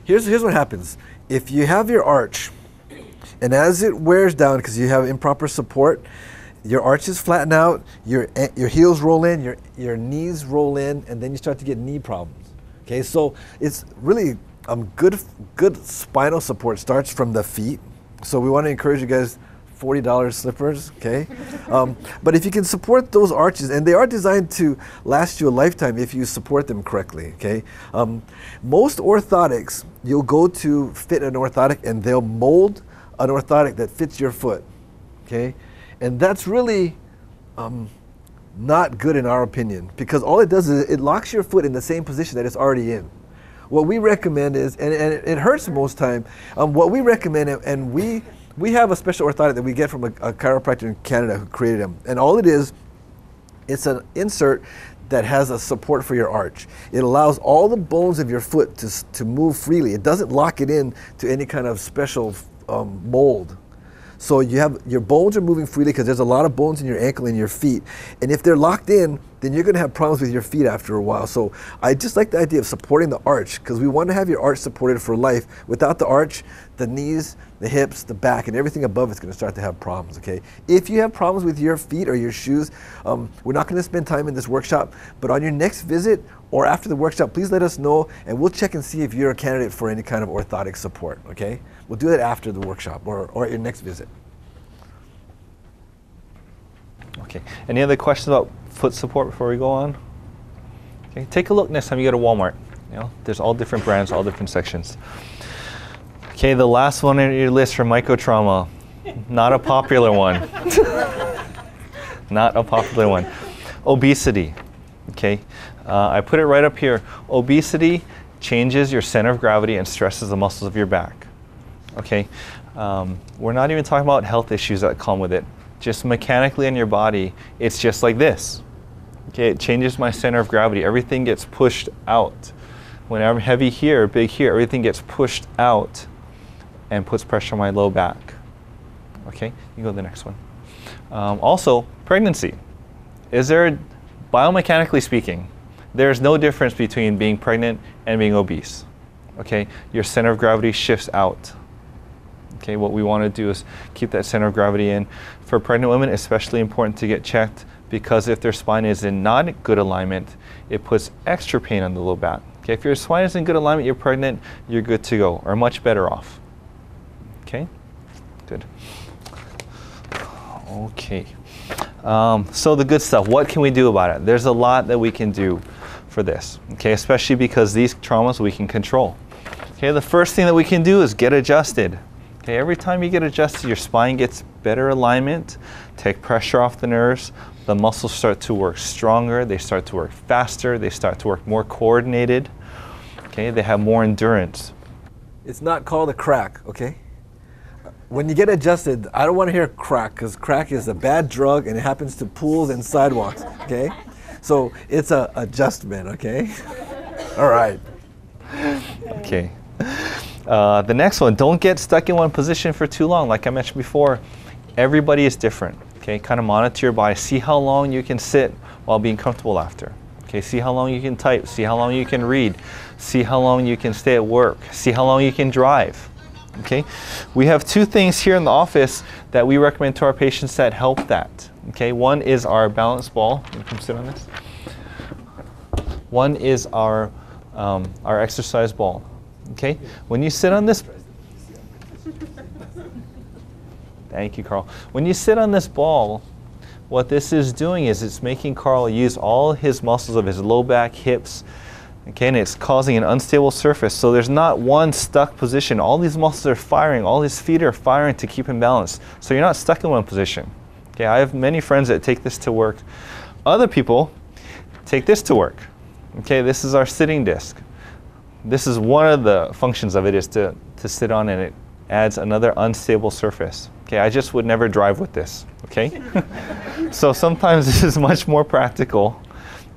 Here's what happens. If you have your arch, and as it wears down because you have improper support, your arches flatten out, your heels roll in, your knees roll in, and then you start to get knee problems. Okay, so it's really good spinal support starts from the feet. So we want to encourage you guys, $40 slippers, okay? But if you can support those arches, and they are designed to last you a lifetime if you support them correctly, okay? Most orthotics, you'll go to fit an orthotic and they'll mold an orthotic that fits your foot, okay? And that's really not good in our opinion, because all it does is it locks your foot in the same position that it's already in. What we recommend is, and it hurts most time, what we recommend, and we have a special orthotic that we get from a chiropractor in Canada who created them. And all it is, it's an insert that has a support for your arch. It allows all the bones of your foot to move freely. It doesn't lock it in to any kind of special mold. So your bones are moving freely because there's a lot of bones in your ankle and your feet. And if they're locked in, then you're going to have problems with your feet after a while. So I just like the idea of supporting the arch, because we want to have your arch supported for life. Without the arch, the knees, the hips, the back, and everything above is going to start to have problems, okay? If you have problems with your feet or your shoes, we're not going to spend time in this workshop, but on your next visit or after the workshop, please let us know, and we'll check and see if you're a candidate for any kind of orthotic support, okay? We'll do that after the workshop or at your next visit. Okay, any other questions about foot support before we go on? Okay, take a look next time you go to Walmart. You know, there's all different brands, all different sections. Okay, the last one on your list for microtrauma, not a popular one. Not a popular one. Obesity. Okay, I put it right up here. Obesity changes your center of gravity and stresses the muscles of your back. Okay, we're not even talking about health issues that come with it. Just mechanically in your body, it's just like this. Okay, it changes my center of gravity. Everything gets pushed out. When I'm heavy here, big here, everything gets pushed out and puts pressure on my low back. Okay, you go to the next one. Also, pregnancy. Biomechanically speaking, there's no difference between being pregnant and being obese. Okay, your center of gravity shifts out. Okay, what we want to do is keep that center of gravity in. For pregnant women, especially important to get checked, because if their spine is in not good alignment, it puts extra pain on the low back. Okay, if your spine is in good alignment, you're pregnant, you're good to go, or much better off. Okay, good. Okay, so the good stuff, what can we do about it? There's a lot that we can do for this, okay, especially because these traumas we can control. Okay, the first thing that we can do is get adjusted. Okay, every time you get adjusted, your spine gets better alignment, take pressure off the nerves, the muscles start to work stronger, they start to work faster, they start to work more coordinated, okay, they have more endurance. It's not called a crack, okay? When you get adjusted, I don't want to hear crack, because crack is a bad drug and it happens to pools and sidewalks, okay? So it's a adjustment, okay? All right. Okay. The next one, don't get stuck in one position for too long. Like I mentioned before, everybody is different. Okay, kind of monitor your body. See how long you can sit while being comfortable after. Okay, see how long you can type. See how long you can read. See how long you can stay at work. See how long you can drive. Okay, we have two things here in the office that we recommend to our patients that help that. Okay, one is our balance ball. You can come sit on this. One is our exercise ball. Okay, when you sit on this, thank you, Carl. When you sit on this ball, what this is doing is it's making Carl use all his muscles of his low back, hips, okay, and it's causing an unstable surface. So there's not one stuck position. All these muscles are firing, all his feet are firing to keep him balanced. So you're not stuck in one position. Okay, I have many friends that take this to work. Other people take this to work. Okay, this is our sitting disc. This is one of the functions of it, is to sit on, and it adds another unstable surface. Okay, I just would never drive with this, okay? So sometimes this is much more practical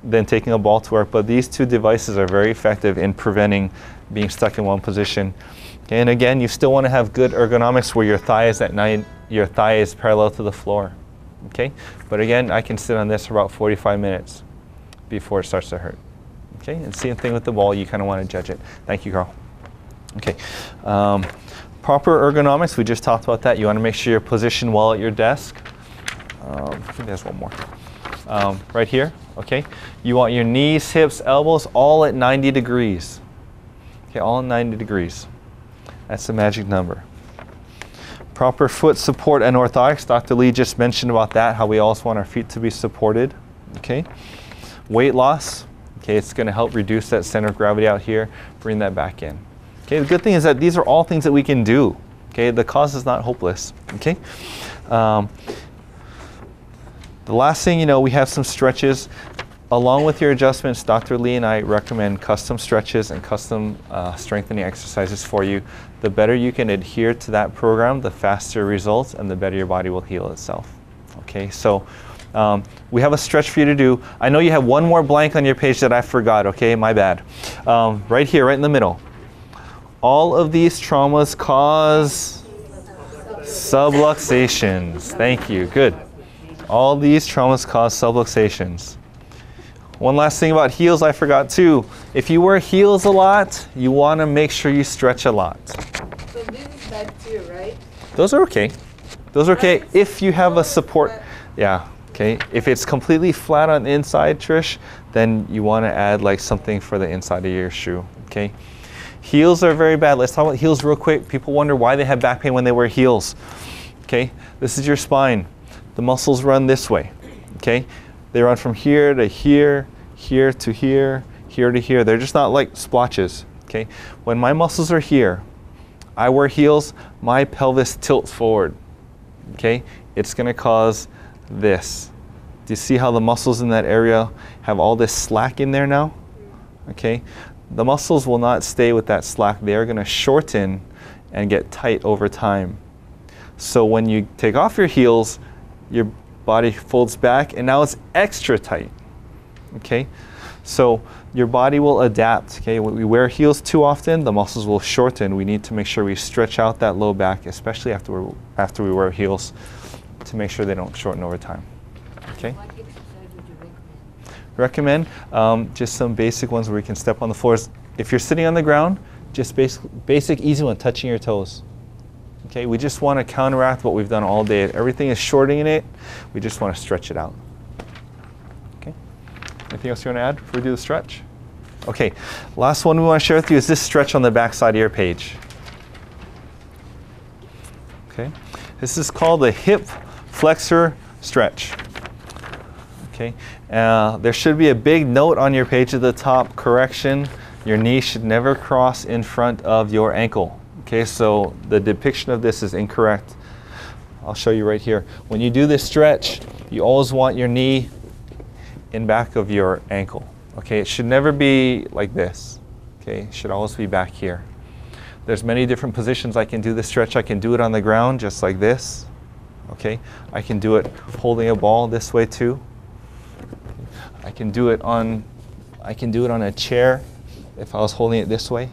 than taking a ball to work, but these two devices are very effective in preventing being stuck in one position. Okay, and again, you still want to have good ergonomics where your thigh is your thigh is parallel to the floor, okay? But again, I can sit on this for about 45 minutes before it starts to hurt. Okay, and same thing with the ball, you kind of want to judge it. Thank you, Carl. Okay. Proper ergonomics, we just talked about that. You want to make sure you're positioned well at your desk. I think there's one more. Right here, okay? You want your knees, hips, elbows all at 90 degrees. Okay, all at 90 degrees. That's the magic number. Proper foot support and orthotics. Dr. Lee just mentioned about that, how we also want our feet to be supported. Okay. Weight loss. Okay, it's going to help reduce that center of gravity out here, bring that back in. Okay, the good thing is that these are all things that we can do. Okay, the cause is not hopeless. Okay. The last thing, you know, we have some stretches. Along with your adjustments, Dr. Lee and I recommend custom stretches and custom strengthening exercises for you. The better you can adhere to that program, the faster results and the better your body will heal itself. Okay, so we have a stretch for you to do. I know you have one more blank on your page that I forgot, okay, my bad. Right here, right in the middle. All of these traumas cause subluxations. Thank you, good. All these traumas cause subluxations. One last thing about heels I forgot too. If you wear heels a lot, you want to make sure you stretch a lot. So this is bad too, right? Those are okay. Those are okay if you have a support. Yeah, okay. If it's completely flat on the inside, Trish, then you want to add like something for the inside of your shoe, okay? Heels are very bad. Let's talk about heels real quick. People wonder why they have back pain when they wear heels. Okay, this is your spine. The muscles run this way, okay? They run from here to here, here to here, here to here. They're just not like splotches, okay? When my muscles are here, I wear heels, my pelvis tilts forward, okay? It's gonna cause this. Do you see how the muscles in that area have all this slack in there now? Okay? The muscles will not stay with that slack. They are gonna shorten and get tight over time. So when you take off your heels, your body folds back and now it's extra tight, okay? So your body will adapt, okay? When we wear heels too often, the muscles will shorten. We need to make sure we stretch out that low back, especially after we wear heels, to make sure they don't shorten over time, okay? What exercise would you recommend? Just some basic ones where you can step on the floors. If you're sitting on the ground, just basic easy one, touching your toes. Okay, we just want to counteract what we've done all day. Everything is shortening it. We just want to stretch it out. Okay. Anything else you want to add before we do the stretch? Okay. Last one we want to share with you is this stretch on the back side of your page. Okay. This is called the hip flexor stretch. Okay. There should be a big note on your page at the top. Correction: your knee should never cross in front of your ankle. Okay, so the depiction of this is incorrect. I'll show you right here. When you do this stretch, you always want your knee in back of your ankle. Okay, it should never be like this. Okay, it should always be back here. There's many different positions I can do this stretch. I can do it on the ground just like this. Okay, I can do it holding a ball this way too. I can do it on a chair if I was holding it this way.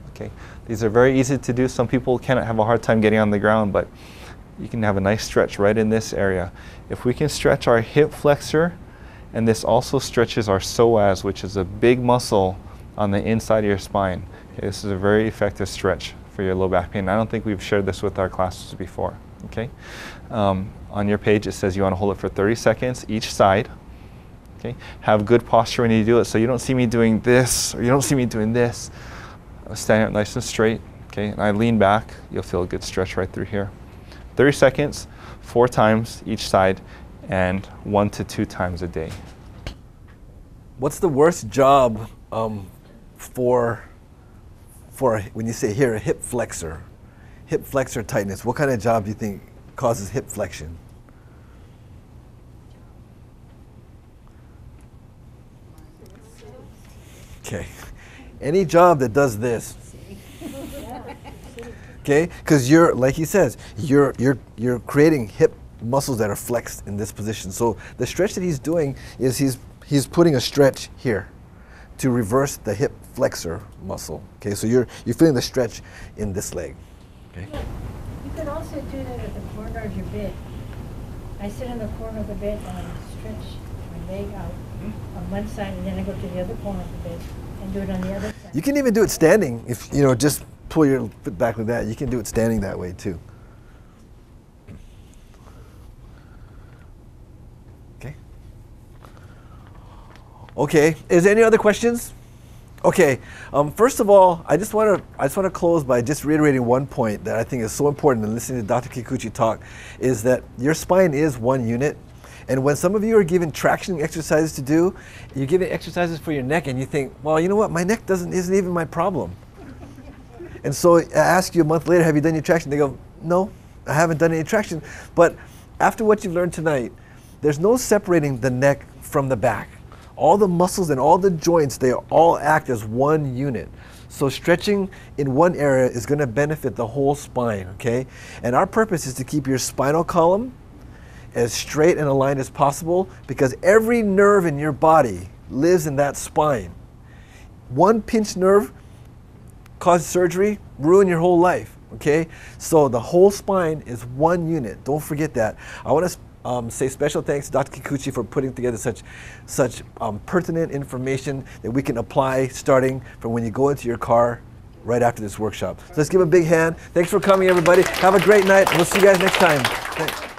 Okay. These are very easy to do. Some people cannot have a hard time getting on the ground, but you can have a nice stretch right in this area. If we can stretch our hip flexor, and this also stretches our psoas, which is a big muscle on the inside of your spine. Okay, this is a very effective stretch for your low back pain. I don't think we've shared this with our classes before. Okay, on your page it says you want to hold it for 30 seconds each side. Okay, have good posture when you do it, so you don't see me doing this or you don't see me doing this. Stand up nice and straight, okay, and I lean back. You'll feel a good stretch right through here. 30 seconds, 4 times each side, and 1 to 2 times a day. What's the worst job for when you say here a hip flexor tightness? What kind of job do you think causes hip flexion? Okay. Any job that does this, okay? Because you're, like he says, you're creating hip muscles that are flexed in this position. So the stretch that he's doing is he's putting a stretch here to reverse the hip flexor muscle. Okay, so you're feeling the stretch in this leg. Okay. You could also do that at the corner of your bed. I sit in the corner of the bed and I stretch my leg out on one side, and then I go to the other corner of the bed and do it on the other side. You can even do it standing, if you know, just pull your foot back like that. You can do it standing that way too. Okay. Okay. Is there any other questions? Okay. First of all, I just want to close by just reiterating one point that I think is so important in listening to Dr. Kikuchi talk, is that your spine is one unit. And when some of you are given traction exercises to do, you're giving exercises for your neck, and you think, well, you know what? My neck isn't even my problem. And so I ask you a month later, have you done your traction? They go, no, I haven't done any traction. But after what you've learned tonight, there's no separating the neck from the back. All the muscles and all the joints, they all act as one unit. So stretching in one area is going to benefit the whole spine, okay? And our purpose is to keep your spinal column as straight and aligned as possible, because every nerve in your body lives in that spine. One pinched nerve cause surgery, ruin your whole life, okay? So the whole spine is one unit. Don't forget that. I want to say special thanks to Dr. Kikuchi for putting together such pertinent information that we can apply starting from when you go into your car right after this workshop. So let's give a big hand. Thanks for coming, everybody. Have a great night. We'll see you guys next time. Thanks.